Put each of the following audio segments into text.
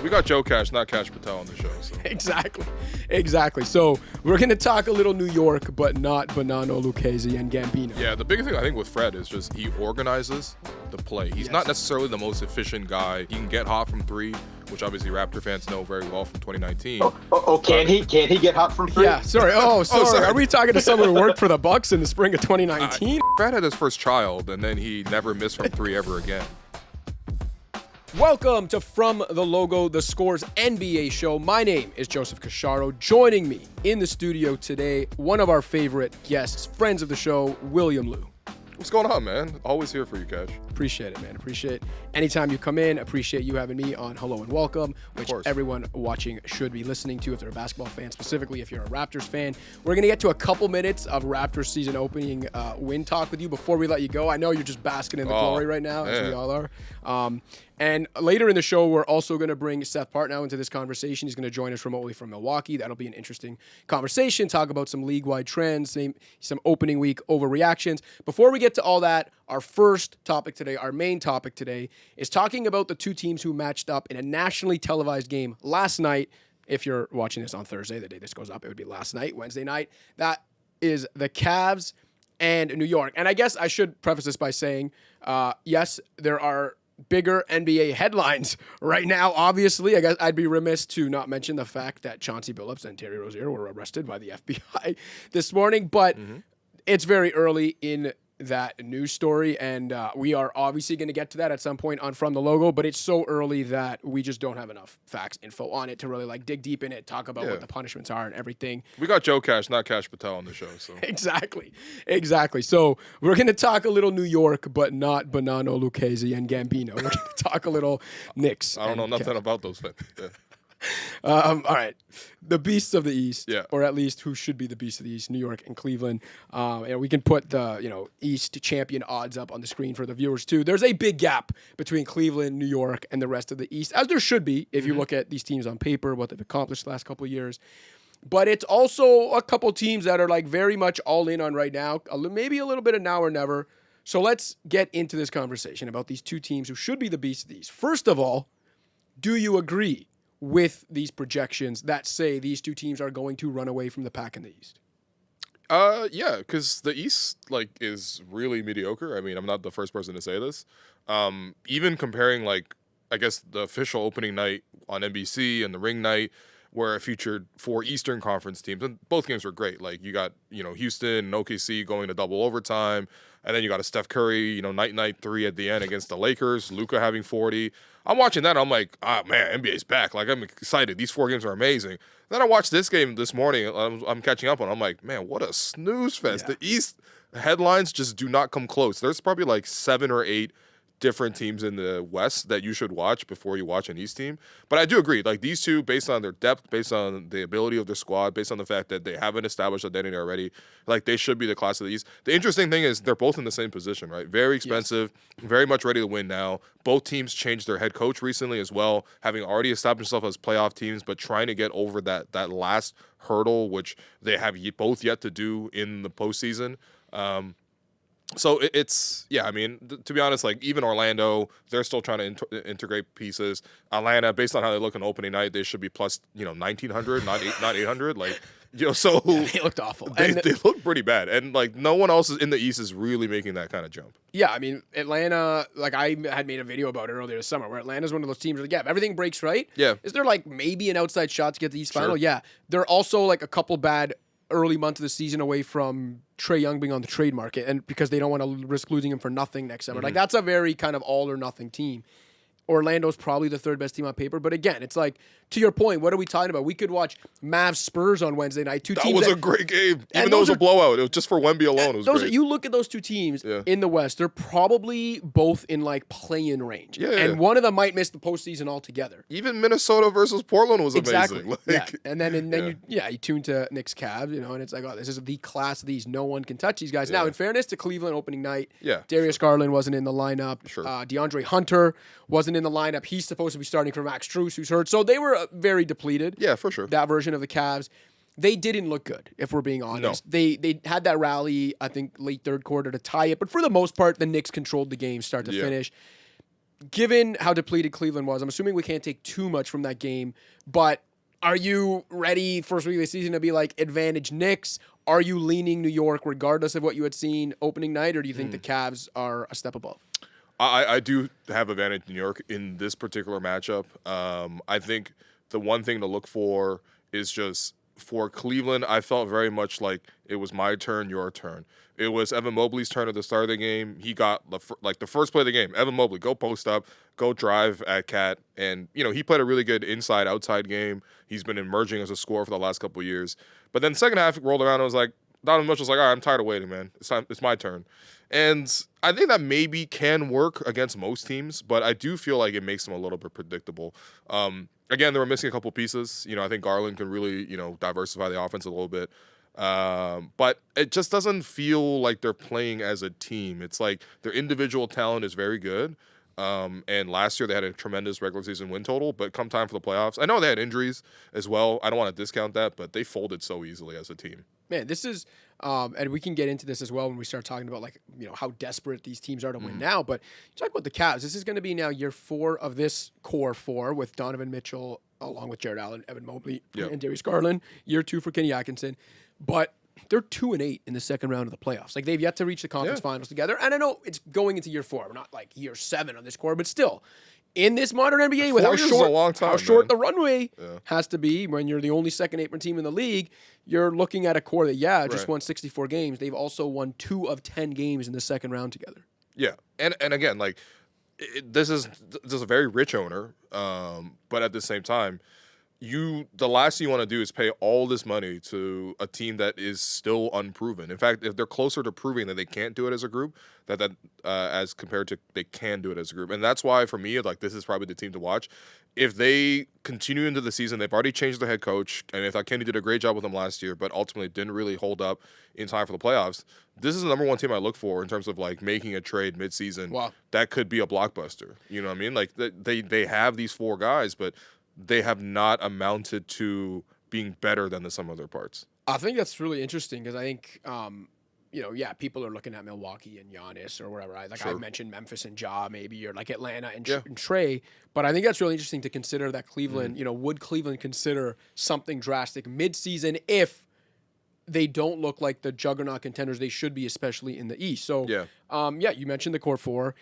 We got Joe Cash, not Cash Patel on the show. So. Exactly. So we're going to talk a little New York, but not Bonanno, Lucchesi, and Gambino. Yeah, the biggest thing I think with Fred is just he organizes the play. He's not necessarily the most efficient guy. He can get hot from three, which obviously Raptor fans know very well from 2019. Can he get hot from three? Yeah, sorry. Sorry. Are we talking to someone who worked for the Bucks in the spring of 2019? Fred had his first child, and then he never missed from three ever again. Welcome to From the Logo, the Scores NBA show. My name is Joseph Casciaro. Joining me in the studio today, one of our favorite guests, friends of the show, William Lou. What's going on, man? Always here for you, Cash. Appreciate it, man. Appreciate anytime you come in. Appreciate you having me on Hello and Welcome, which everyone watching should be listening to if they're a basketball fan, specifically if you're a Raptors fan. We're going to get to a couple minutes of Raptors season opening win talk with you before we let you go. I know you're just basking in the glory right now, as we all are. And later in the show, we're also going to bring Seth Partnow into this conversation. He's going to join us remotely from Milwaukee. That'll be an interesting conversation, talk about some league-wide trends, some opening week overreactions. Before we get to all that, our first topic today, our main topic today, is talking about the two teams who matched up in a nationally televised game last night. If you're watching this on Thursday, the day this goes up, it would be last night, Wednesday night. That is the Cavs and New York. And I guess I should preface this by saying, yes, there are bigger NBA headlines right now. Obviously, I guess I'd be remiss to not mention the fact that Chauncey Billups and Terry Rozier were arrested by the FBI this morning, but it's very early in that news story, and we are obviously going to get to that at some point on From the Logo, but it's so early that we just don't have enough facts, info on it to really dig deep in it, talk about what the punishments are and everything. We got Joe Cash, not Cash Patel on the show. So Exactly. So we're going to talk a little New York, but not Bonanno, Lucchesi, and Gambino. We're going to talk a little Knicks. I don't know nothing about those things. Yeah. All right. The beasts of the East, Yeah. or at least who should be the beasts of the East, New York and Cleveland. And we can put the East champion odds up on the screen for the viewers too. There's a big gap between Cleveland, New York, and the rest of the East, as there should be if you look at these teams on paper, what they've accomplished the last couple of years. But it's also a couple teams that are very much all in on right now, maybe a little bit of now or never. So let's get into this conversation about these two teams who should be the beasts of the East. First of all, do you agree with these projections that say these two teams are going to run away from the pack in the East? Yeah, because the East is really mediocre. I mean, I'm not the first person to say this. Even comparing I guess the official opening night on NBC and the ring night, where it featured 4 Eastern Conference teams, and both games were great. You got Houston and OKC going to double overtime, and then you got a Steph Curry night 3 at the end against the Lakers. Luka having 40. I'm watching that. And I'm like, man, NBA's back. I'm excited. These 4 games are amazing. Then I watched this game this morning. I'm catching up on. I'm like, man, what a snooze fest. Yeah. The East headlines just do not come close. There's probably 7 or 8 different teams in the West that you should watch before you watch an East team. But I do agree. These two, based on their depth, based on the ability of their squad, based on the fact that they have an established identity already, they should be the class of the East. The interesting thing is they're both in the same position, right? Very expensive, very much ready to win now. Both teams changed their head coach recently as well, having already established themselves as playoff teams, but trying to get over that last hurdle, which they have both yet to do in the postseason. So it's, I mean, to be honest, even Orlando, they're still trying to integrate pieces. Atlanta, based on how they look on opening night, they should be plus, 1,900, not 800. So they looked awful. They look pretty bad. And no one else in the East is really making that kind of jump. Yeah, I mean, Atlanta, I had made a video about it earlier this summer, where Atlanta's one of those teams where, if everything breaks right, is there maybe an outside shot to get the East final? Yeah. They're also a couple bad early months of the season away from Trae Young being on the trade market, and because they don't want to risk losing him for nothing next summer. That's a very kind of all or nothing team. Orlando's probably the third best team on paper, but again, it's to your point, what are we talking about? We could watch Mavs Spurs on Wednesday night. That was a great game, even though it was a blowout. It was just for Wemby alone. It was great. You look at those two teams in the West; they're probably both in play-in range, and one of them might miss the postseason altogether. Even Minnesota versus Portland was amazing. And then you tune to Knicks Cavs, and it's this is the class of these. No one can touch these guys. Now, in fairness to Cleveland opening night, Darius Garland wasn't in the lineup. Sure. DeAndre Hunter wasn't in the lineup. He's supposed to be starting for Max Strus, who's hurt. So they were very depleted. Yeah, for sure. That version of the Cavs. They didn't look good, if we're being honest. No. They had that rally, I think, late third quarter to tie it. But for the most part, the Knicks controlled the game start to finish. given how depleted Cleveland was, I'm assuming we can't take too much from that game, but are you ready first week of the season to be like advantage Knicks? Are you leaning New York regardless of what you had seen opening night, or do you think the Cavs are a step above? I do have advantage New York in this particular matchup. I think the one thing to look for is just for Cleveland, I felt very much like it was my turn, your turn. It was Evan Mobley's turn at the start of the game. He got the first play of the game. Evan Mobley, go post up, go drive at Cat, and he played a really good inside-outside game. He's been emerging as a scorer for the last couple of years. But then second half rolled around and it was like Donovan Mitchell's like, all right, I'm tired of waiting, man. It's my turn. And I think that maybe can work against most teams, but I do feel like it makes them a little bit predictable. Again, they were missing a couple pieces. I think Garland can really, diversify the offense a little bit. But it just doesn't feel like they're playing as a team. It's like their individual talent is very good. And last year they had a tremendous regular season win total, but come time for the playoffs, I know they had injuries as well. I don't want to discount that, but they folded so easily as a team. Man, this is, and we can get into this as well when we start talking about how desperate these teams are to win now. But you talk about the Cavs. This is going to be now year 4 of this core 4 with Donovan Mitchell along with Jared Allen, Evan Mobley, and Darius Garland. Year 2 for Kenny Atkinson, but they're 2-8 in the second round of the playoffs. Like they've yet to reach the conference finals together. And I know it's going into year 4. We're not like year 7 on this core, but still. In this modern NBA, with how short the runway has to be when you're the only second apron team in the league, you're looking at a core that, just won 64 games. They've also won 2 of 10 games in the second round together. Yeah. And again, this is a very rich owner, but at the same time, the last thing you want to do is pay all this money to a team that is still unproven. In fact, if they're closer to proving that they can't do it as a group, that as compared to they can do it as a group, and that's why for me, this is probably the team to watch. If they continue into the season, they've already changed their head coach, and I thought Kenny did a great job with them last year, but ultimately didn't really hold up in time for the playoffs. This is the number one team I look for in terms of making a trade midseason. Wow. That could be a blockbuster. You know what I mean? They have these 4 guys, but they have not amounted to being better than the sum of their parts. I think that's really interesting because I think, people are looking at Milwaukee and Giannis or wherever. I mentioned Memphis and Ja maybe, or Atlanta and Trey. But I think that's really interesting to consider that Cleveland, would Cleveland consider something drastic midseason if they don't look like the juggernaut contenders they should be, especially in the East. So, you mentioned the core 4.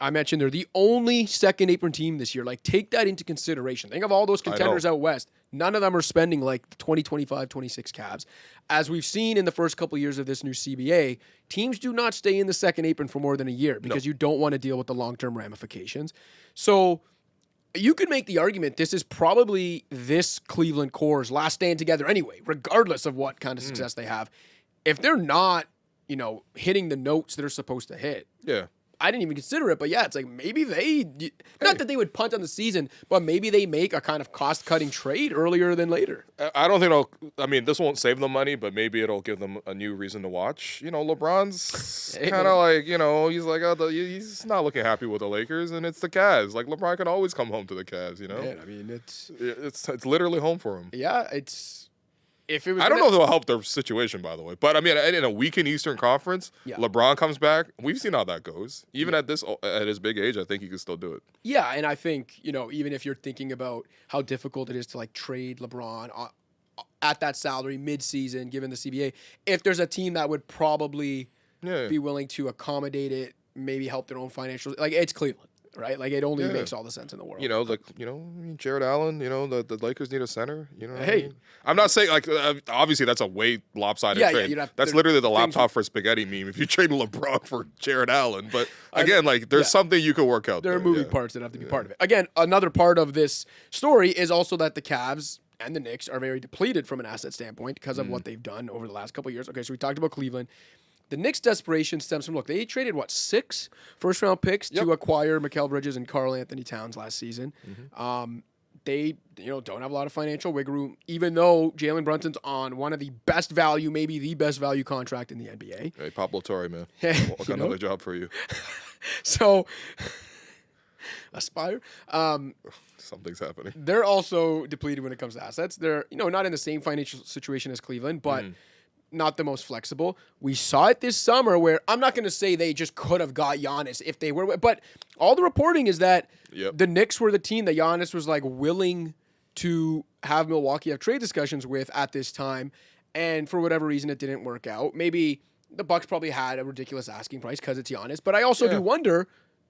I mentioned they're the only second apron team this year. Take that into consideration. Think of all those contenders out west. None of them are spending the 2025, 26 Cavs. As we've seen in the first couple of years of this new CBA, teams do not stay in the second apron for more than a year because you don't want to deal with the long-term ramifications. So you could make the argument this is probably this Cleveland core's last stand together anyway, regardless of what kind of success they have. If they're not, hitting the notes they're supposed to hit. Yeah. I didn't even consider it, but it's maybe not that they would punt on the season, but maybe they make a kind of cost-cutting trade earlier than later. I don't think this won't save them money, but maybe it'll give them a new reason to watch. LeBron's kind of he's not looking happy with the Lakers, and it's the Cavs. LeBron can always come home to the Cavs, Man, it's literally home for him. Yeah, it's... I don't know if it'll help their situation, by the way. But, in a weakened Eastern Conference, LeBron comes back. We've seen how that goes. Even at his big age, I think he can still do it. Yeah, and I think, even if you're thinking about how difficult it is to, trade LeBron at that salary mid-season, given the CBA, if there's a team that would probably be willing to accommodate it, maybe help their own financial... it's Cleveland. Right, it only makes all the sense in the world. Jared Allen. The Lakers need a center. Hey, I mean? I'm not saying obviously that's a way lopsided trade. That's literally the laptop for spaghetti meme. If you trade LeBron for Jared Allen, but again, there's something you could work out. There are moving parts that have to be part of it. Again, another part of this story is also that the Cavs and the Knicks are very depleted from an asset standpoint because of what they've done over the last couple of years. Okay, so we talked about Cleveland. The Knicks' desperation stems from, they traded, 6 first-round picks to acquire Mikal Bridges and Karl Anthony Towns last season. They, don't have a lot of financial wiggle room, even though Jalen Brunson's on one of the best value, maybe the best value contract in the NBA. Hey, Pablo Torre, man. I've got another job for you. So, aspire. Something's happening. They're also depleted when it comes to assets. They're, not in the same financial situation as Cleveland, but... not the most flexible. We saw it this summer where I'm not going to say they just could have got Giannis if they were, but all the reporting is that the Knicks were the team that Giannis was like willing to have Milwaukee have trade discussions with at this time. And for whatever reason, it didn't work out. Maybe the Bucks probably had a ridiculous asking price because it's Giannis. But I also do wonder,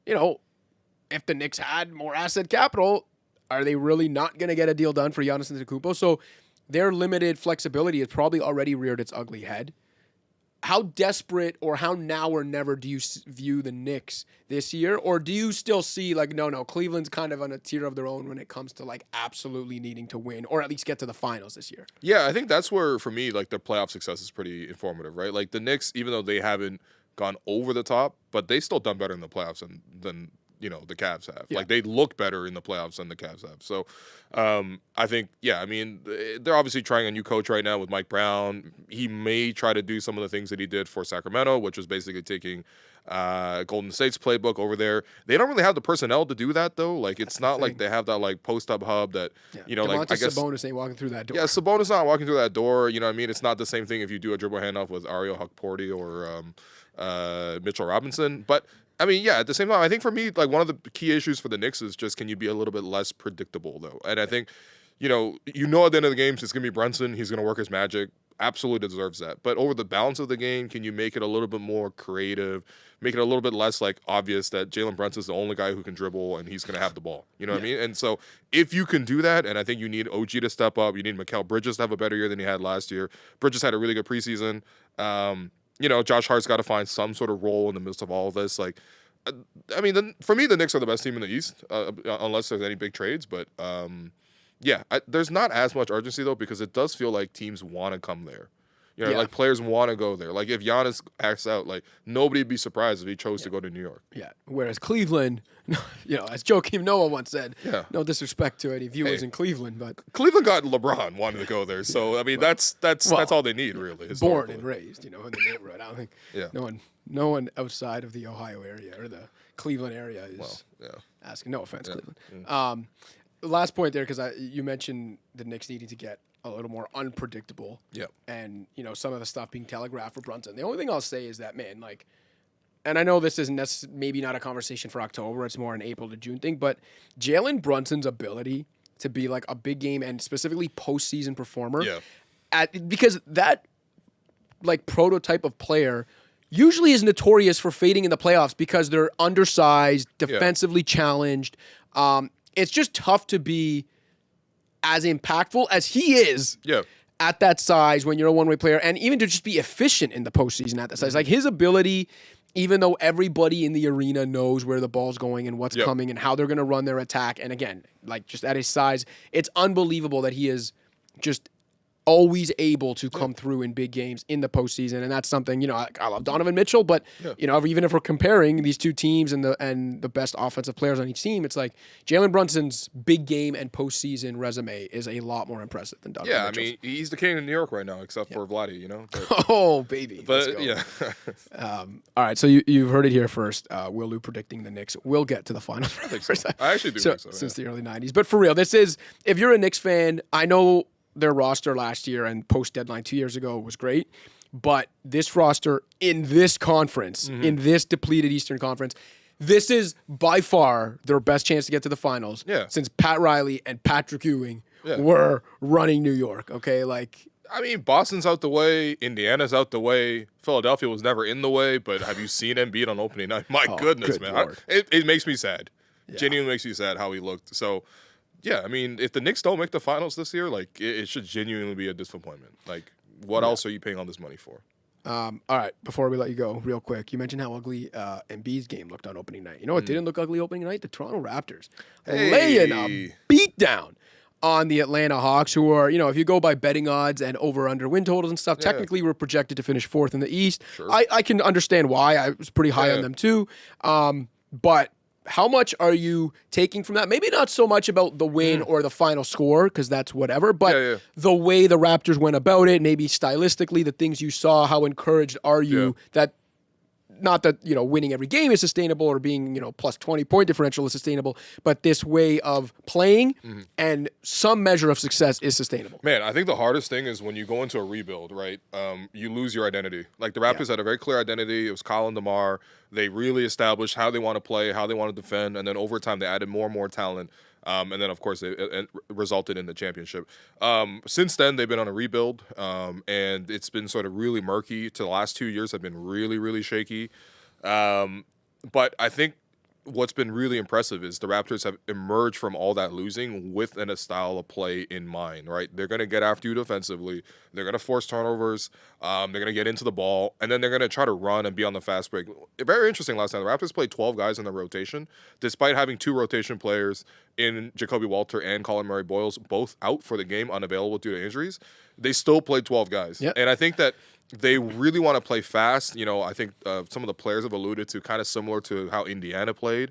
if the Knicks had more asset capital, are they really not going to get a deal done for Giannis Antetokounmpo? So their limited flexibility has probably already reared its ugly head. How desperate or how now or never do you view the Knicks this year? Or do you still see no, Cleveland's kind of on a tier of their own when it comes to absolutely needing to win or at least get to the finals this year? Yeah, I think that's where, for me, their playoff success is pretty informative, right? Like the Knicks, even though they haven't gone over the top, but they still done better in the playoffs than the Cavs have. Yeah. They look better in the playoffs than the Cavs have. So I think, they're obviously trying a new coach right now with Mike Brown. He may try to do some of the things that he did for Sacramento, which was basically taking Golden State's playbook over there. They don't really have the personnel to do that, though. It's not like they have that post-up hub that, I guess Sabonis ain't walking through that door. Yeah, Sabonis not walking through that door. You know what I mean? It's not the same thing if you do a dribble handoff with Ariel Huckporty or Mitchell Robinson. But at the same time, I think for me, one of the key issues for the Knicks is just, can you be a little bit less predictable, though? And I think, at the end of the games, it's going to be Brunson. He's going to work his magic. Absolutely deserves that. But over the balance of the game, can you make it a little bit more creative, make it a little bit less obvious that Jalen Brunson's the only guy who can dribble and he's going to have the ball? You know what I mean? And so if you can do that, and I think you need OG to step up, you need Mikal Bridges to have a better year than he had last year. Bridges had a really good preseason. Josh Hart's got to find some sort of role in the midst of all of this. For me, the Knicks are the best team in the East, unless there's any big trades. But, there's not as much urgency, though, because it does feel like teams want to come there. Players want to go there. If Giannis acts out, nobody would be surprised if he chose to go to New York. Yeah. Whereas Cleveland, as Joakim Noah once said, no disrespect to any viewers in Cleveland, but Cleveland got LeBron wanted to go there. So, that's all they need, really. Born and raised, in the neighborhood. I don't think no one outside of the Ohio area or the Cleveland area is asking. No offense, Cleveland. Yeah. Last point there, because you mentioned the Knicks needing to get a little more unpredictable. Yeah. And, some of the stuff being telegraphed for Brunson. The only thing I'll say is that, man, and I know this isn't maybe not a conversation for October, it's more an April to June thing, but Jalen Brunson's ability to be a big game and specifically postseason performer, because that prototype of player usually is notorious for fading in the playoffs because they're undersized, defensively challenged. It's just tough to be as impactful as he is at that size when you're a one-way player, and even to just be efficient in the postseason at that size. His ability, even though everybody in the arena knows where the ball's going and what's coming and how they're going to run their attack, and again, just at his size, it's unbelievable that he is just always able to come through in big games in the postseason, and that's something, I love Donovan Mitchell, but even if we're comparing these two teams and the best offensive players on each team, it's Jalen Brunson's big game and postseason resume is a lot more impressive than Donovan Mitchell's. He's the king of New York right now, except for Vladdy, But, oh, baby. But, all right, so you've heard it here first. Will Lou predicting the Knicks will get to the finals. I think so. I actually do think so. Since the early 90s. But for real, this is, if you're a Knicks fan, I know their roster last year and post-deadline 2 years ago was great, but this roster in this conference, in this depleted Eastern Conference, this is by far their best chance to get to the finals since Pat Riley and Patrick Ewing were running New York, okay? Boston's out the way, Indiana's out the way, Philadelphia was never in the way, but have you seen Embiid on opening night? My goodness, man. It makes me sad. Genuinely makes me sad how he looked. So, if the Knicks don't make the finals this year, it should genuinely be a disappointment. What else are you paying all this money for? All right, before we let you go, real quick, you mentioned how ugly Embiid's game looked on opening night. You know what didn't look ugly opening night? The Toronto Raptors. Laying a beatdown on the Atlanta Hawks, who are, if you go by betting odds and over-under win totals and stuff, technically we're projected to finish fourth in the East. Sure. I can understand why. I was pretty high on them too. But how much are you taking from that? Maybe not so much about the win or the final score, because that's whatever, but the way the Raptors went about it, maybe stylistically, the things you saw, how encouraged are you that not that, winning every game is sustainable or being, plus 20 point differential is sustainable, but this way of playing and some measure of success is sustainable. Man, I think the hardest thing is when you go into a rebuild, right? You lose your identity. Like the Raptors had a very clear identity. It was Colin DeMar. They really established how they want to play, how they want to defend, and then over time they added more and more talent. And then, of course, it resulted in the championship. Since then, they've been on a rebuild, and it's been sort of really murky. To the last 2 years have been really, really shaky. But I think what's been really impressive is the Raptors have emerged from all that losing with a style of play in mind, right? They're going to get after you defensively. They're going to force turnovers. They're going to get into the ball, and then they're going to try to run and be on the fast break. Very interesting last night. The Raptors played 12 guys in the rotation, despite having 2 rotation players in Jacoby Walter and Colin Murray-Boyles, both out for the game, unavailable due to injuries. They still played 12 guys. Yep. And I think that they really want to play fast. I think some of the players have alluded to kind of similar to how Indiana played.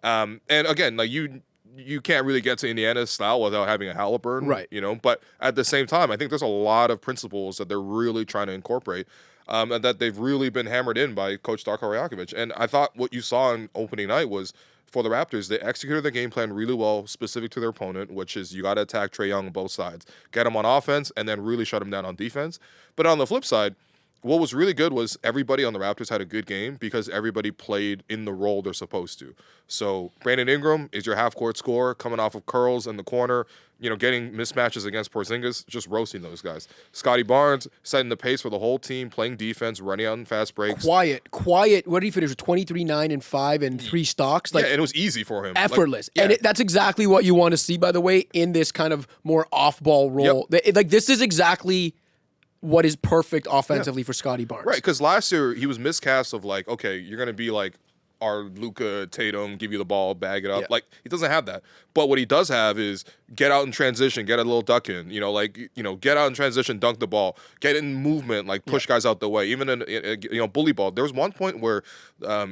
And again, like you can't really get to Indiana's style without having a Halliburton, right? But at the same time, I think there's a lot of principles that they're really trying to incorporate, and that they've really been hammered in by Coach Darko Rajakovic. And I thought what you saw on opening night was, for the Raptors, they executed their game plan really well, specific to their opponent, which is you got to attack Trae Young on both sides, get him on offense, and then really shut him down on defense. But on the flip side, what was really good was everybody on the Raptors had a good game because everybody played in the role they're supposed to. So Brandon Ingram is your half-court scorer coming off of curls in the corner, getting mismatches against Porzingis, just roasting those guys. Scotty Barnes setting the pace for the whole team, playing defense, running out in fast breaks. Quiet. What did he finish with? 23, 9, and 5 and 3 stocks? And it was easy for him. Effortless. And that's exactly what you want to see, by the way, in this kind of more off-ball role. Yep. This is exactly what is perfect offensively for Scotty Barnes. Right, because last year he was miscast of like, okay, you're going to be like our Luka Tatum, give you the ball, bag it up. Yeah. Like, he doesn't have that. But what he does have is get out in transition, get a little duck in, get out in transition, dunk the ball, get in movement, like push guys out the way. Even in, bully ball. There was one point where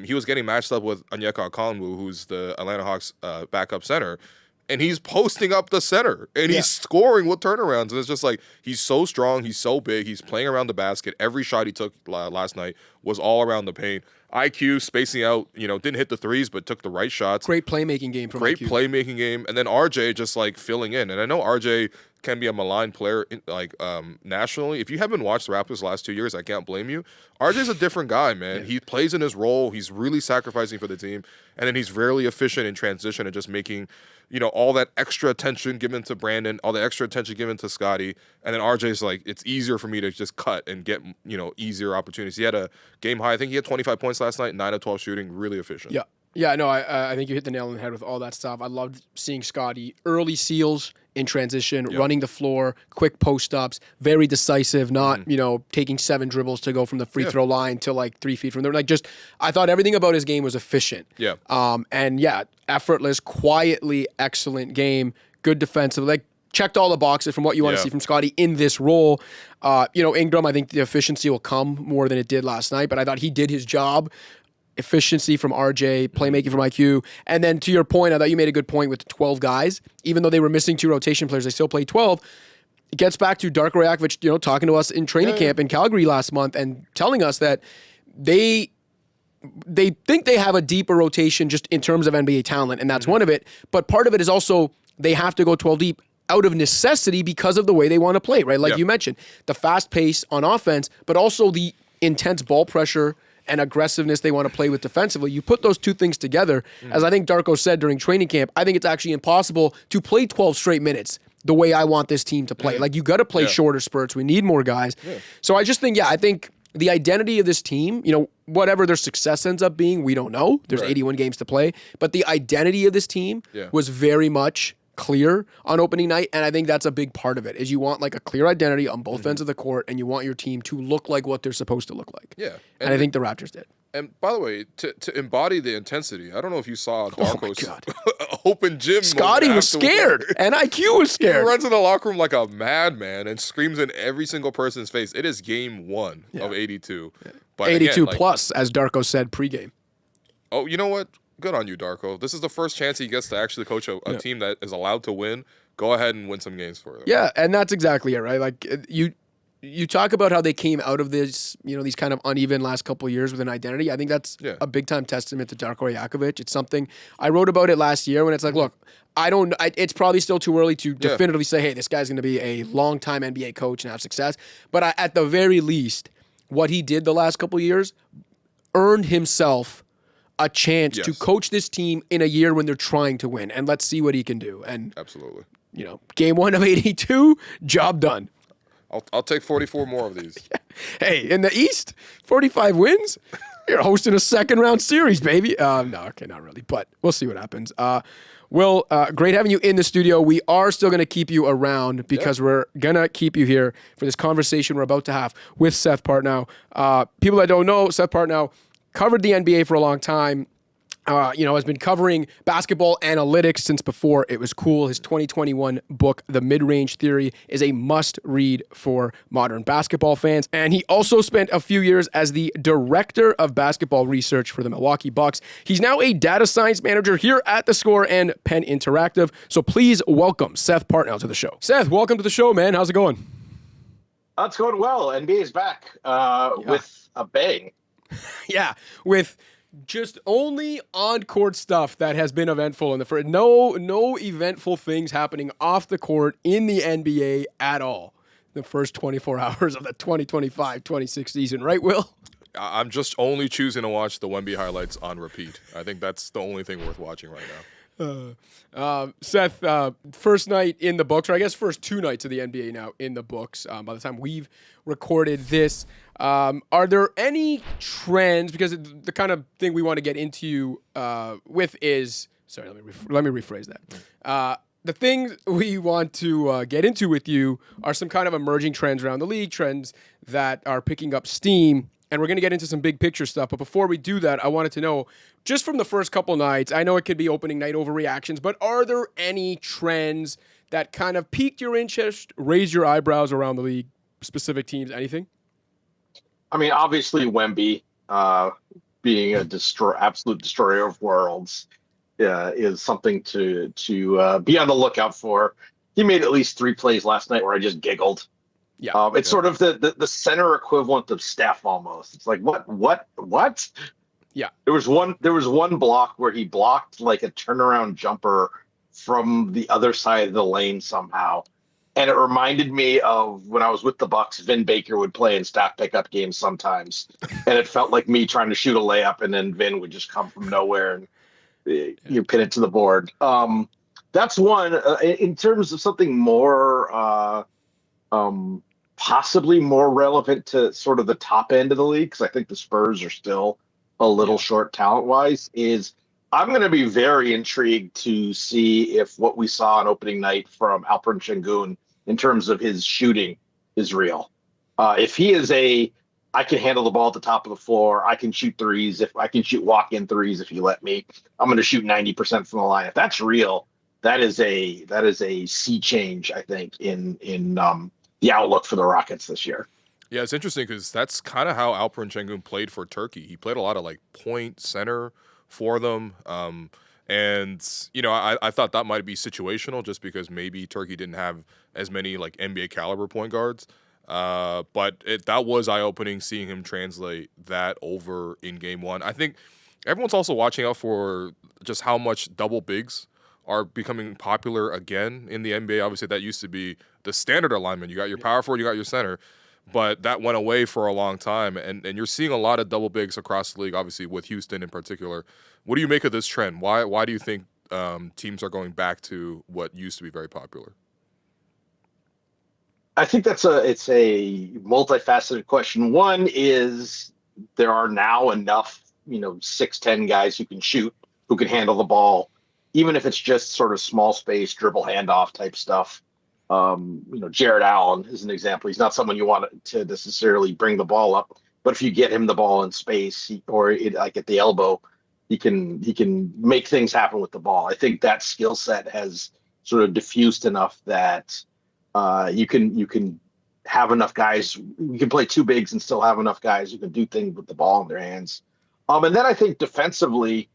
he was getting matched up with Onyeka Okongwu, who's the Atlanta Hawks backup center, and he's posting up the center, and he's scoring with turnarounds. And it's just like, he's so strong, he's so big, he's playing around the basket. Every shot he took last night was all around the paint. IQ, spacing out, didn't hit the threes, but took the right shots. Great playmaking game from Great IQ. playmaking game. And then RJ just, filling in. And I know RJ can be a maligned player, nationally. If you haven't watched the Raptors the last 2 years, I can't blame you. RJ's a different guy, man. He plays in his role. He's really sacrificing for the team. And then he's rarely efficient in transition and just making all that extra attention given to Brandon, all the extra attention given to Scotty, and then RJ's like, it's easier for me to just cut and get, easier opportunities. He had a game high. I think he had 25 points last night, 9 of 12 shooting, really efficient. Yeah. Yeah, no, I think you hit the nail on the head with all that stuff. I loved seeing Scotty early seals in transition, running the floor, quick post-ups, very decisive, not, taking 7 dribbles to go from the free throw line to 3 feet from there. I thought everything about his game was efficient. Yeah. Effortless, quietly excellent game, good defensive, checked all the boxes from what you want to see from Scotty in this role. Ingram, I think the efficiency will come more than it did last night, but I thought he did his job. Efficiency from RJ, playmaking from IQ. And then to your point, I thought you made a good point with the 12 guys. Even though they were missing 2 rotation players, they still played 12. It gets back to Darko Rajakovic, talking to us in training camp in Calgary last month and telling us that they think they have a deeper rotation just in terms of NBA talent, and that's one of it. But part of it is also they have to go 12 deep out of necessity because of the way they want to play, right? Like you mentioned, the fast pace on offense, but also the intense ball pressure and aggressiveness they want to play with defensively. You put those two things together, as I think Darko said during training camp, I think it's actually impossible to play 12 straight minutes the way I want this team to play. You got to play shorter spurts. We need more guys. So I just think, I think the identity of this team, whatever their success ends up being, we don't know. There's 81 games to play. But the identity of this team was very much clear on opening night, and I think that's a big part of it, is you want a clear identity on both ends of the court, and you want your team to look like what they're supposed to look like. Yeah. And I think the Raptors did. And by the way, to embody the intensity, I don't know if you saw Darko's open gym. Scotty was scared, and IQ was scared. He runs in the locker room like a madman and screams in every single person's face. It is game 1 of 82. Yeah. But 82 again, plus, as Darko said pregame. Oh, you know what? Good on you, Darko. This is the first chance he gets to actually coach a team that is allowed to win. Go ahead and win some games for them. Yeah, and that's exactly it, right? you talk about how they came out of this, these kind of uneven last couple of years with an identity. I think that's a big time testament to Darko Rajakovic. It's something I wrote about it last year when it's like, look, it's probably still too early to definitively say, hey, this guy's going to be a long-time NBA coach and have success. But at the very least, what he did the last couple of years earned himself a chance to coach this team in a year when they're trying to win. And let's see what he can do. And absolutely, game 1 of 82, job done. I'll take 44 more of these. Hey, in the East, 45 wins. You're hosting a second-round series, baby. No, okay, not really, but we'll see what happens. Will, great having you in the studio. We are still going to keep you around because we're going to keep you here for this conversation we're about to have with Seth Partnow. People that don't know, Seth Partnow covered the NBA for a long time. Has been covering basketball analytics since before it was cool. His 2021 book, The Mid-Range Theory, is a must-read for modern basketball fans. And he also spent a few years as the director of basketball research for the Milwaukee Bucks. He's now a data science manager here at The Score and Penn Interactive. So please welcome Seth Partnow to the show. Seth, welcome to the show, man. How's it going? It's going well. NBA is back with a bang. Yeah, with just only on-court stuff that has been eventful in the first. No eventful things happening off the court in the NBA at all. The first 24 hours of the 2025-26 season, right, Will? I'm just only choosing to watch the Wemby highlights on repeat. I think that's the only thing worth watching right now. Seth, first night in the books, or I guess first 2 nights of the NBA now in the books. By the time we've recorded this, are there any trends? Because the kind of thing we want to get into with is, sorry, let me rephrase that. The things we want to get into with you are some kind of emerging trends around the league, trends that are picking up steam. And we're going to get into some big picture stuff. But before we do that, I wanted to know, just from the first couple nights, I know it could be opening night overreactions, but are there any trends that kind of piqued your interest, raised your eyebrows around the league, specific teams, anything? I mean, obviously Wemby being a absolute destroyer of worlds is something to be on the lookout for. He made at least 3 plays last night where I just giggled. Yeah, it's sort of the center equivalent of Steph almost. It's like what? Yeah. There was one block where he blocked like a turnaround jumper from the other side of the lane somehow, and it reminded me of when I was with the Bucks. Vin Baker would play in staff pickup games sometimes, and it felt like me trying to shoot a layup, and then Vin would just come from nowhere and you pin it to the board. That's one. In terms of something more. Possibly more relevant to sort of the top end of the league, because I think the Spurs are still a little short talent-wise, is I'm going to be very intrigued to see if what we saw on opening night from Alperen Şengün in terms of his shooting is real. If he is I can handle the ball at the top of the floor, I can shoot threes, if I can shoot walk-in threes if you let me, I'm going to shoot 90% from the line. If that's real, that is a sea change, I think, in the outlook for the Rockets this year. Yeah, it's interesting because that's kind of how Alperen Şengün played for Turkey. He played a lot of like point center for them. And, I thought that might be situational just because maybe Turkey didn't have as many like NBA caliber point guards. But that was eye-opening seeing him translate that over in game 1. I think everyone's also watching out for just how much double bigs are becoming popular again in the NBA. Obviously, that used to be the standard alignment. You got your power forward, you got your center, but that went away for a long time. And you're seeing a lot of double bigs across the league, obviously with Houston in particular. What do you make of this trend? Why do you think teams are going back to what used to be very popular? I think it's a multifaceted question. One is there are now enough 6'10" guys who can shoot, who can handle the ball, even if it's just sort of small space, dribble handoff type stuff. Jared Allen is an example. He's not someone you want to necessarily bring the ball up, but if you get him the ball in space like at the elbow, he can make things happen with the ball. I think that skill set has sort of diffused enough that you can have enough guys. You can play 2 bigs and still have enough guys who can do things with the ball in their hands. And then I think defensively,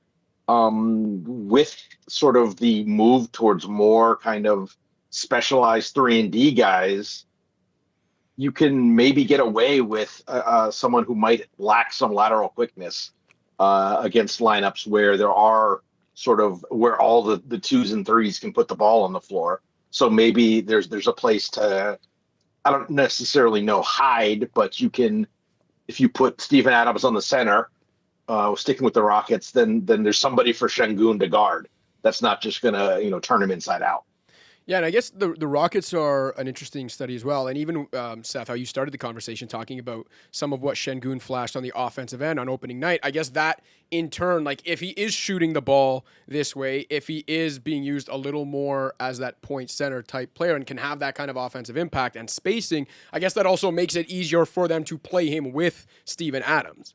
with sort of the move towards more kind of specialized 3-and-D guys, you can maybe get away with someone who might lack some lateral quickness against lineups where there are sort of where all the twos and threes can put the ball on the floor. So maybe there's a place to, I don't necessarily know hide, but you can, if you put Steven Adams on the center, sticking with the Rockets, then there's somebody for Şengün to guard. That's not just gonna turn him inside out. Yeah, and I guess the Rockets are an interesting study as well. And even, Seth, how you started the conversation talking about some of what Şengün flashed on the offensive end on opening night. I guess that, in turn, like if he is shooting the ball this way, if he is being used a little more as that point center type player and can have that kind of offensive impact and spacing, I guess that also makes it easier for them to play him with Steven Adams.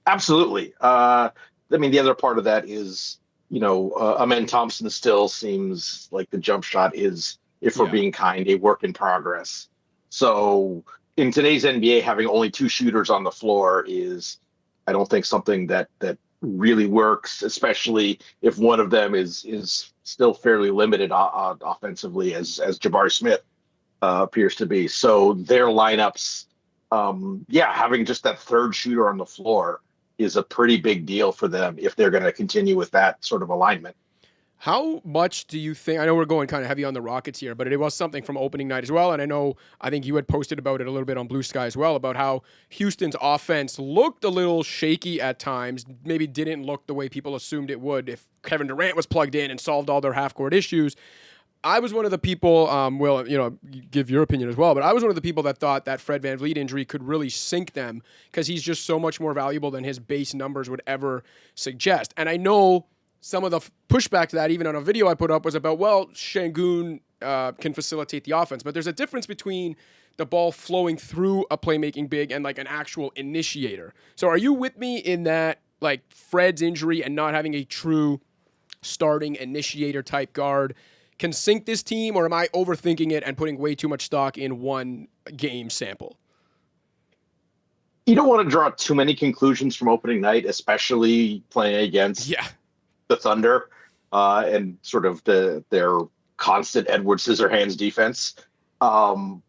Absolutely. I mean, the other part of that is, Amen Thompson still seems like the jump shot is, if we're being kind, a work in progress. So in today's NBA, having only two shooters on the floor is, I don't think, something that really works, especially if one of them is still fairly limited offensively, as Jabari Smith appears to be. So their lineups, having just that third shooter on the floor is a pretty big deal for them if they're going to continue with that sort of alignment. How much do you think, I know we're going kind of heavy on the Rockets here, but it was something from opening night as well, and I think you had posted about it a little bit on Blue Sky as well, about how Houston's offense looked a little shaky at times, maybe didn't look the way people assumed it would if Kevin Durant was plugged in and solved all their half-court issues. I was one of the people, give your opinion as well, but I was one of the people that thought that Fred VanVleet injury could really sink them because he's just so much more valuable than his base numbers would ever suggest. And I know some of the pushback to that, even on a video I put up, was about, well, Şengün can facilitate the offense, but there's a difference between the ball flowing through a playmaking big and like an actual initiator. So are you with me in that, like, Fred's injury and not having a true starting initiator type guard can sink this team, or am I overthinking it and putting way too much stock in one game sample? You don't want to draw too many conclusions from opening night, especially playing against the Thunder and sort of their constant Edward Scissorhands defense. But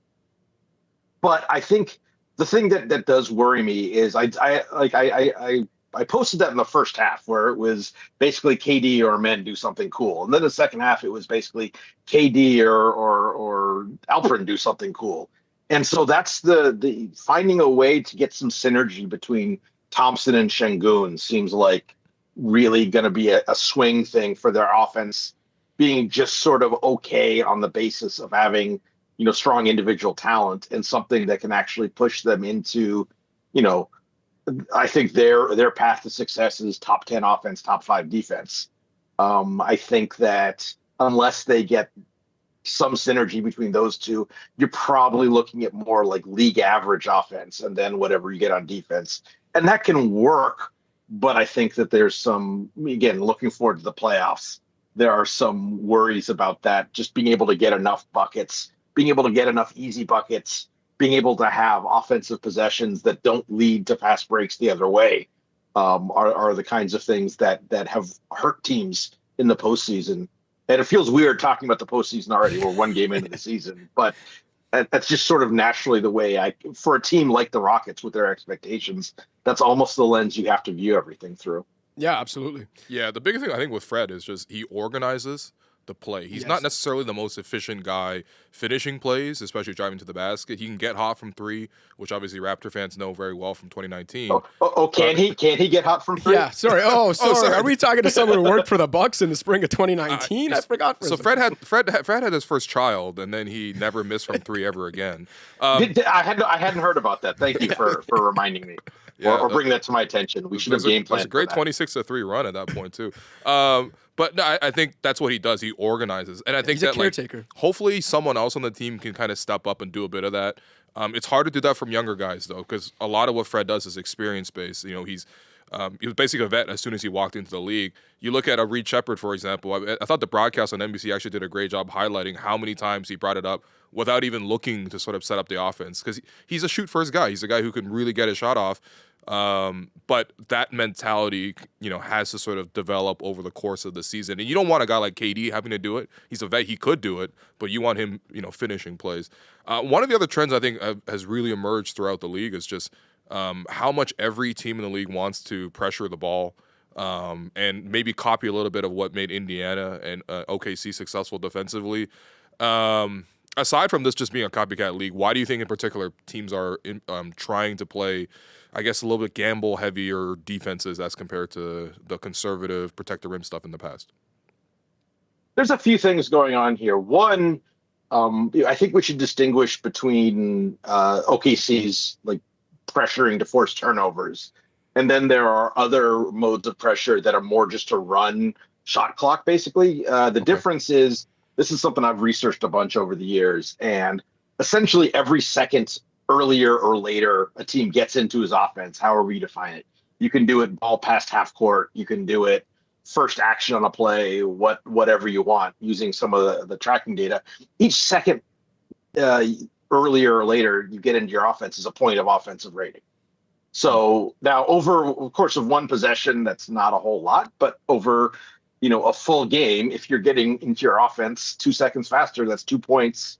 I think the thing that does worry me is I posted that in the first half where it was basically KD or men do something cool. And then the second half, it was basically KD or Alperen do something cool. And so that's the finding a way to get some synergy between Thompson and Şengün seems like really going to be a swing thing for their offense being just sort of okay on the basis of having, strong individual talent and something that can actually push them into, I think their path to success is top 10 offense, top 5 defense. I think that unless they get some synergy between those two, you're probably looking at more like league average offense and then whatever you get on defense. And that can work, but I think that there's some, again, looking forward to the playoffs, there are some worries about that, just being able to get enough buckets, being able to get enough easy buckets, being able to have offensive possessions that don't lead to fast breaks the other way are the kinds of things that have hurt teams in the postseason. And it feels weird talking about the postseason already. We're one game into the season, but that's just sort of naturally the way for a team like the Rockets with their expectations, that's almost the lens you have to view everything through. Yeah, absolutely. Yeah, the biggest thing I think with Fred is just he organizes the play. He's not necessarily the most efficient guy finishing plays, especially driving to the basket. He can get hot from three, which obviously Raptor fans know very well from 2019. Can he get hot from three? Yeah, sorry. Sorry. Are we talking to someone who worked for the Bucks in the spring of 2019? I forgot. Fred had his first child, and then he never missed from three ever again. I hadn't heard about that. Thank you for reminding me. Or bring that to my attention. We should have game planned. It was a great 26-3 run at that point too. But no, I think that's what he does. He organizes, and I think he's a caretaker. Hopefully someone else on the team can kind of step up and do a bit of that. It's hard to do that from younger guys though, because a lot of what Fred does is experience based. He was basically a vet as soon as he walked into the league. You look at a Reed Shepherd, for example. I thought the broadcast on NBC actually did a great job highlighting how many times he brought it up without even looking to sort of set up the offense, because he's a shoot first guy. He's a guy who can really get his shot off. But that mentality, has to sort of develop over the course of the season. And you don't want a guy like KD having to do it. He's a vet; he could do it, but you want him, finishing plays. One of the other trends I think has really emerged throughout the league is just how much every team in the league wants to pressure the ball. And maybe copy a little bit of what made Indiana and OKC successful defensively. Aside from this just being a copycat league, why do you think in particular teams are trying to play, I guess, a little bit gamble heavier defenses as compared to the conservative protect the rim stuff in the past? There's a few things going on here. One, I think we should distinguish between OKC's like pressuring to force turnovers, and then there are other modes of pressure that are more just to run shot clock, basically. The difference is, this is something I've researched a bunch over the years, and essentially every second earlier or later a team gets into his offense, however you define it. You can do it ball past half court. You can do it first action on a play, whatever you want, using some of the tracking data. Each second earlier or later you get into your offense is a point of offensive rating. So now over the course of one possession, that's not a whole lot, but over a full game, if you're getting into your offense 2 seconds faster, that's 2 points.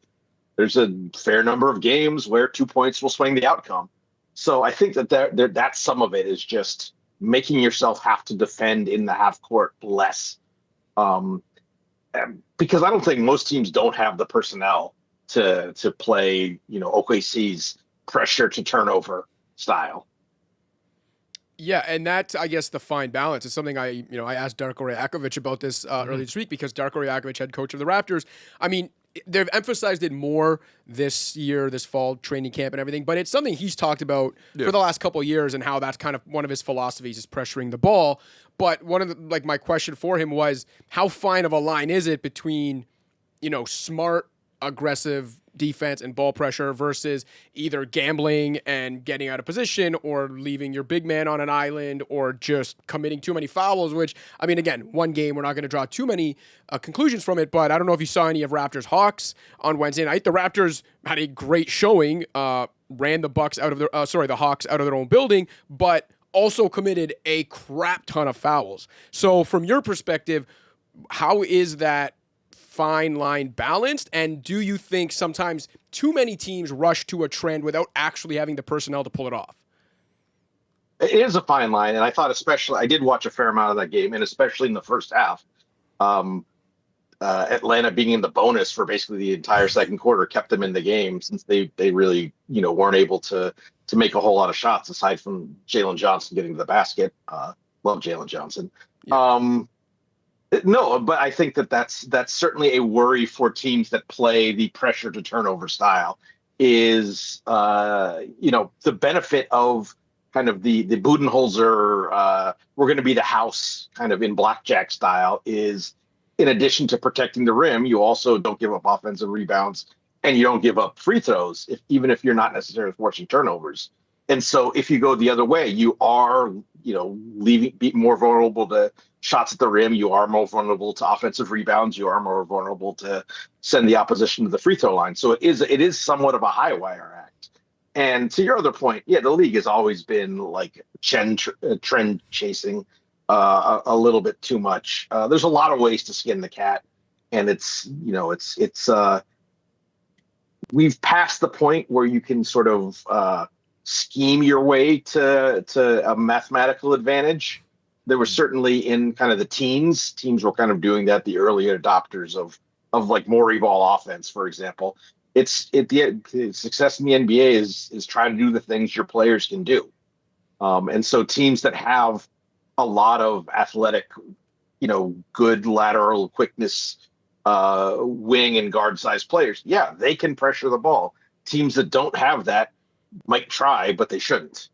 There's a fair number of games where 2 points will swing the outcome. So I think that some of it is just making yourself have to defend in the half court less. Because I don't think most teams don't have the personnel to play, OKC's pressure to turnover style. Yeah, and that's, I guess, the fine balance. It's something I asked Darko Rajakovic about this earlier this week, because Darko Rajakovic, head coach of the Raptors, I mean, they've emphasized it more this year, this fall training camp and everything, but it's something he's talked about for the last couple of years, and how that's kind of one of his philosophies is pressuring the ball. But one of my question for him was, how fine of a line is it between, smart, aggressive defense and ball pressure versus either gambling and getting out of position, or leaving your big man on an island, or just committing too many fouls, which, I mean, again, one game, we're not going to draw too many conclusions from it, but I don't know if you saw any of Raptors Hawks on Wednesday night. The Raptors had a great showing, ran the Hawks out of their own building, but also committed a crap ton of fouls. So from your perspective, how is that fine line balanced? And do you think sometimes too many teams rush to a trend without actually having the personnel to pull it off? It is a fine line, and I thought I did watch a fair amount of that game, and especially in the first half. Atlanta being in the bonus for basically the entire second quarter kept them in the game, since they really weren't able to make a whole lot of shots aside from Jalen Johnson getting to the basket. Love Jalen Johnson. Yeah. No, but I think that's certainly a worry for teams that play the pressure to turnover style. Is the benefit of kind of the Budenholzer, we're going to be the house kind of in blackjack style, is in addition to protecting the rim, you also don't give up offensive rebounds, and you don't give up free throws, even if you're not necessarily forcing turnovers. And so if you go the other way, you are, be more vulnerable to shots at the rim. You are more vulnerable to offensive rebounds. You are more vulnerable to send the opposition to the free throw line. So it is somewhat of a high wire act. And to your other point, yeah, the league has always been like trend chasing a little bit too much. There's a lot of ways to skin the cat, and we've passed the point where you can sort of scheme your way to a mathematical advantage. There was certainly in kind of the teams were kind of doing that. The early adopters of like Morey ball offense, for example. The success in the NBA is trying to do the things your players can do. And so teams that have a lot of athletic, good lateral quickness, wing and guard size players, yeah, they can pressure the ball. Teams that don't have that might try, but they shouldn't.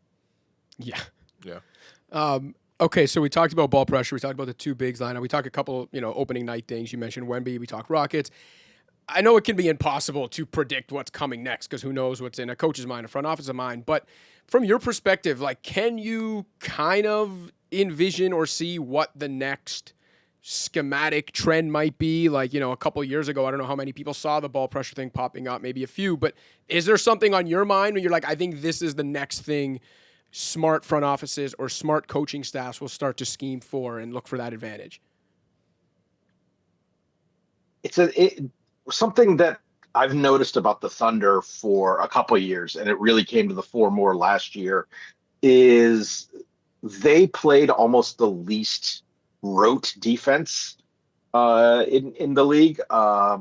Yeah. Yeah. Okay, so we talked about ball pressure. We talked about the two bigs lineup. We talked a couple, opening night things. You mentioned Wemby. We talked Rockets. I know it can be impossible to predict what's coming next, because who knows what's in a coach's mind, a front office's mind. But from your perspective, like, can you kind of envision or see what the next schematic trend might be? Like, a couple of years ago, I don't know how many people saw the ball pressure thing popping up, maybe a few, but is there something on your mind when you're like, I think this is the next thing smart front offices or smart coaching staffs will start to scheme for and look for that advantage? It's something that I've noticed about the Thunder for a couple of years, and it really came to the fore more last year, is they played almost the least rote defense in the league. A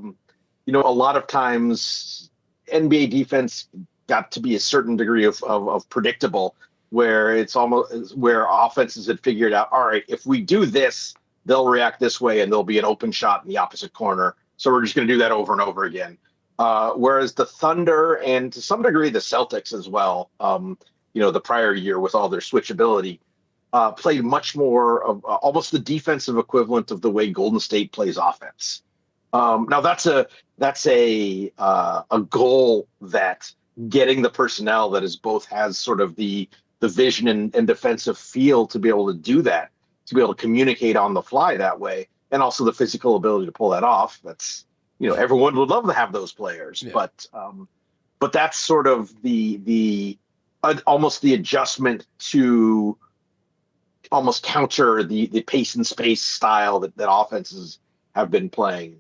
lot of times NBA defense got to be a certain degree of predictable, where it's almost where offenses had figured out, all right, if we do this, they'll react this way and there'll be an open shot in the opposite corner. So we're just going to do that over and over again. Whereas the Thunder and to some degree the Celtics as well, the prior year with all their switchability, played much more of almost the defensive equivalent of the way Golden State plays offense. Now that's a goal that getting the personnel that is both has sort of the vision and defensive feel to be able to do that, to be able to communicate on the fly that way, and also the physical ability to pull that off. That's, everyone would love to have those players, yeah. But that's sort of the almost the adjustment to almost counter the pace and space style that offenses have been playing.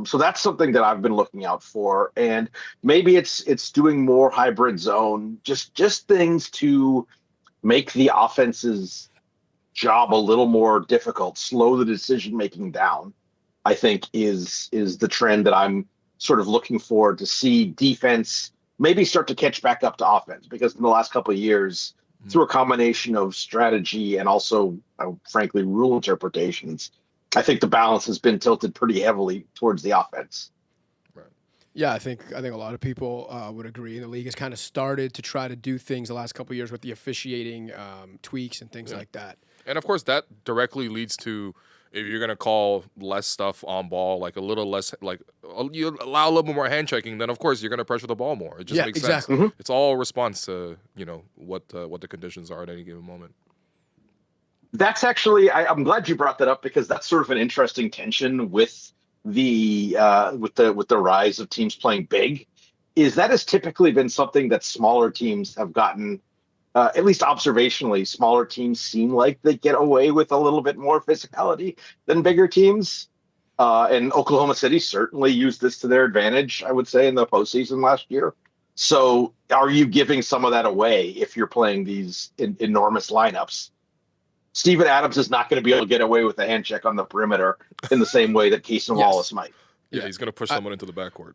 So that's something that I've been looking out for, and maybe it's doing more hybrid zone, just things to make the offense's job a little more difficult, slow the decision making down. I think is the trend that I'm sort of looking for to see defense maybe start to catch back up to offense, because in the last couple of years, through a combination of strategy and also, frankly, rule interpretations, I think the balance has been tilted pretty heavily towards the offense. Right. Yeah, I think a lot of people would agree. The league has kind of started to try to do things the last couple of years with the officiating tweaks and things like that. And of course, that directly leads to, if you're going to call less stuff on ball, like a little less, like you allow a little bit more hand checking, then of course you're going to pressure the ball more. It just makes sense. Mm-hmm. It's all response to, what the conditions are at any given moment. That's actually, I'm glad you brought that up, because that's sort of an interesting tension with the rise of teams playing big. Is that has typically been something that smaller teams have gotten, at least observationally, smaller teams seem like they get away with a little bit more physicality than bigger teams. And Oklahoma City certainly used this to their advantage, I would say, in the postseason last year. So are you giving some of that away if you're playing these enormous lineups? Steven Adams is not going to be able to get away with a hand check on the perimeter in the same way that Casey Wallace might. Yeah, he's going to push someone into the backcourt.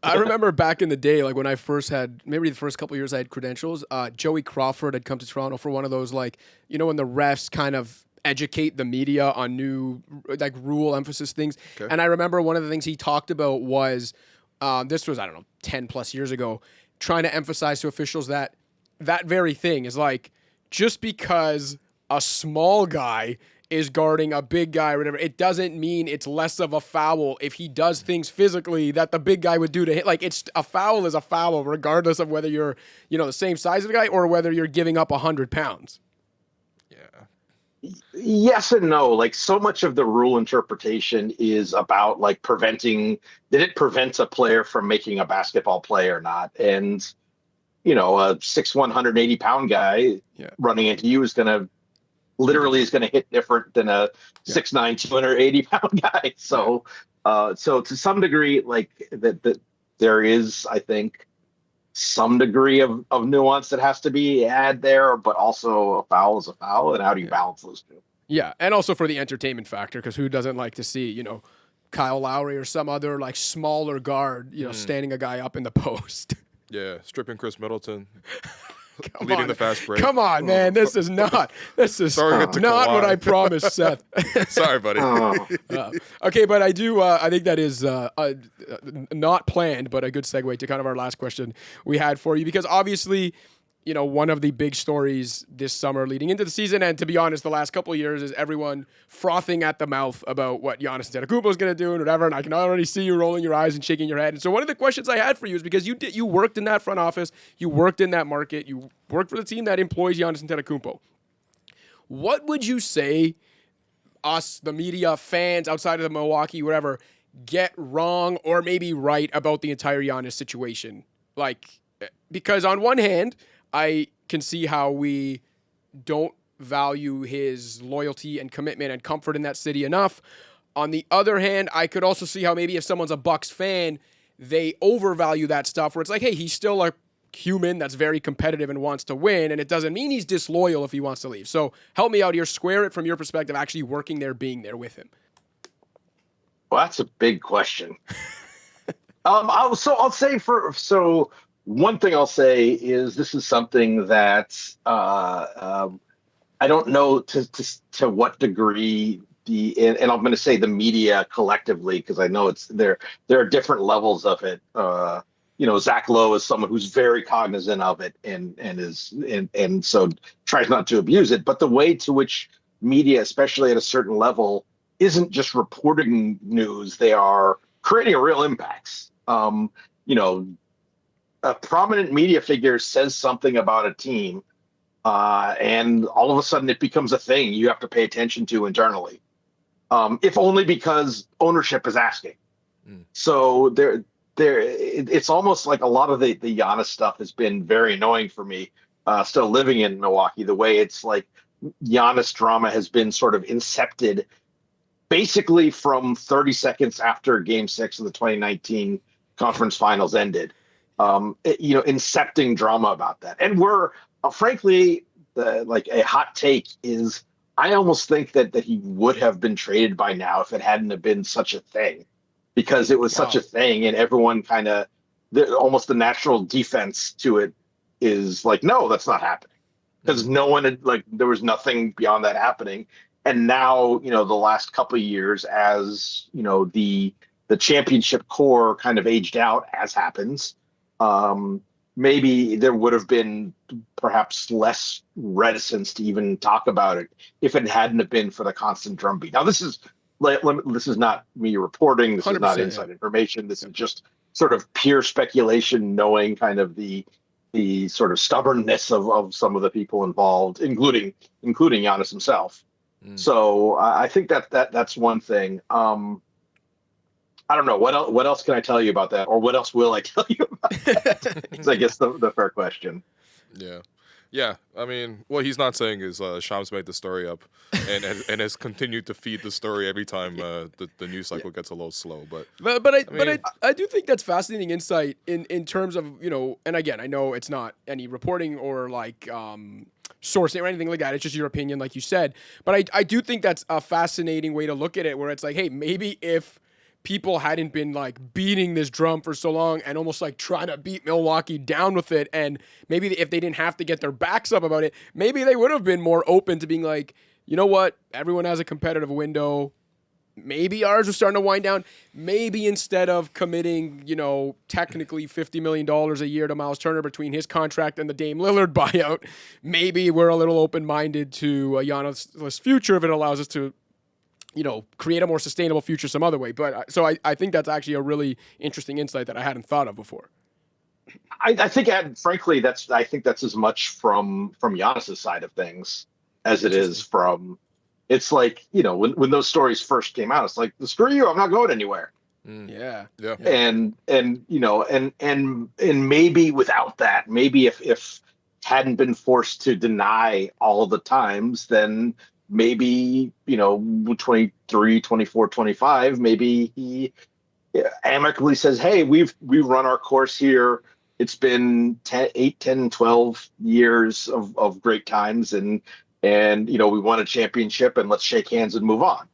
I remember back in the day, like when I first had, maybe the first couple of years I had credentials, Joey Crawford had come to Toronto for one of those, like, when the refs kind of educate the media on new, like, rule emphasis things. Okay. And I remember one of the things he talked about was, this was, 10 plus years ago, trying to emphasize to officials that very thing is like, just because a small guy is guarding a big guy or whatever, it doesn't mean it's less of a foul if he does things physically that the big guy would do to hit. Like, it's a foul is a foul regardless of whether you're, the same size of the guy or whether you're giving up 100 pounds. Yeah. Yes and no. Like, so much of the rule interpretation is about, like, did it prevent a player from making a basketball play or not? And, a 6'1", 180-pound guy running into you is going to hit different than a 6'9", 280-pound guy. So, so to some degree, like that there is, I think, some degree of nuance that has to be added there, but also a foul is a foul, and how do you balance those two? Yeah, and also for the entertainment factor, because who doesn't like to see, Kyle Lowry or some other, like, smaller guard, standing a guy up in the post. Yeah, stripping Chris Middleton. Leading the fast break. Come on, man. This is not not what I promised, Seth. Sorry, buddy. Okay, but I think that is not planned, but a good segue to kind of our last question we had for you, because obviously, one of the big stories this summer leading into the season, and to be honest, the last couple of years, is everyone frothing at the mouth about what Giannis Antetokounmpo is going to do and whatever, and I can already see you rolling your eyes and shaking your head. And so one of the questions I had for you is, because you worked in that front office, you worked in that market, you worked for the team that employs Giannis Antetokounmpo. What would you say us, the media, fans outside of the Milwaukee, whatever, get wrong or maybe right about the entire Giannis situation? Like, because on one hand, I can see how we don't value his loyalty and commitment and comfort in that city enough. On the other hand, I could also see how maybe if someone's a Bucks fan, they overvalue that stuff where it's like, hey, he's still a human that's very competitive and wants to win, and it doesn't mean he's disloyal if he wants to leave. So help me out here, square it from your perspective, actually working there, being there with him. Well, that's a big question. I'll say one thing I'll say is this is something that I don't know to what degree and I'm going to say the media collectively, because I know there are different levels of it. Zach Lowe is someone who's very cognizant of it and so tries not to abuse it. But the way to which media, especially at a certain level, isn't just reporting news; they are creating real impacts. A prominent media figure says something about a team, and all of a sudden it becomes a thing you have to pay attention to internally, if only because ownership is asking. So it's almost like a lot of the Giannis stuff has been very annoying for me. Still living in Milwaukee, the way it's like Giannis drama has been sort of incepted basically from 30 seconds after Game 6 of the 2019 conference finals ended. Incepting drama about that. And we're frankly, like a hot take is I almost think that he would have been traded by now if it hadn't have been such a thing, because it was such a thing, and everyone kind of almost the natural defense to it is like, no, that's not happening, because no one had, like, there was nothing beyond that happening. And now, the last couple of years, as the championship core kind of aged out, as happens, maybe there would have been perhaps less reticence to even talk about it if it hadn't have been for the constant drumbeat. Now, this is not me reporting. This is not inside information. This is just sort of pure speculation, knowing kind of the sort of stubbornness of some of the people involved, including Giannis himself. So I think that's one thing. I don't know what else can I tell you about that, or what else will I tell you about that? Is I guess the fair question. Yeah. I mean, what he's not saying is Shams made the story up and has continued to feed the story every time the news cycle gets a little slow. But I do think that's fascinating insight in terms of, and again, I know it's not any reporting or like sourcing or anything like that. It's just your opinion, like you said. But I do think that's a fascinating way to look at it, where it's like, hey, maybe if people hadn't been like beating this drum for so long and almost like trying to beat Milwaukee down with it, and maybe if they didn't have to get their backs up about it, maybe they would have been more open to being like, you know what, everyone has a competitive window. Maybe ours was starting to wind down. Maybe instead of committing, technically $50 million a year to Miles Turner between his contract and the Dame Lillard buyout, maybe we're a little open-minded to a Giannis' future if it allows us to, create a more sustainable future some other way. But so I think that's actually a really interesting insight that I hadn't thought of before. I think, frankly, I think that's as much from Giannis' side of things as it is from. It's like, when those stories first came out, it's like, screw you, I'm not going anywhere. Yeah. And maybe without that, maybe if hadn't been forced to deny all the times, then maybe, 23, 24, 25, maybe he amicably says, hey, we've run our course here. It's been 8, 10, 12 years of great times. And we won a championship, and let's shake hands and move on.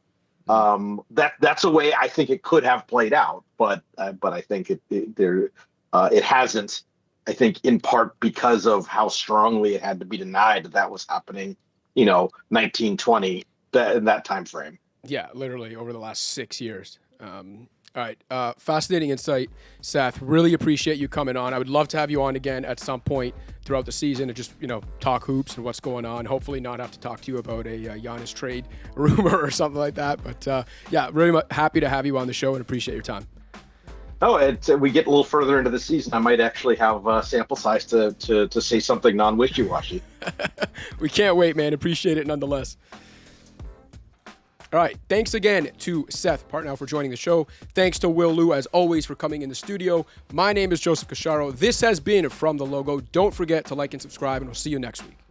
That's a way I think it could have played out, but I think it hasn't. I think in part because of how strongly it had to be denied that was happening. 1920, that time frame. Yeah, literally over the last 6 years. All right. Fascinating insight, Seth. Really appreciate you coming on. I would love to have you on again at some point throughout the season and just, talk hoops and what's going on. Hopefully not have to talk to you about a Giannis trade rumor or something like that. But, really happy to have you on the show and appreciate your time. Oh, we get a little further into the season, I might actually have sample size to say something non-wishy-washy. We can't wait, man. Appreciate it nonetheless. All right. Thanks again to Seth Partnow for joining the show. Thanks to Will Lou, as always, for coming in the studio. My name is Joseph Casciaro. This has been From the Logo. Don't forget to like and subscribe, and we'll see you next week.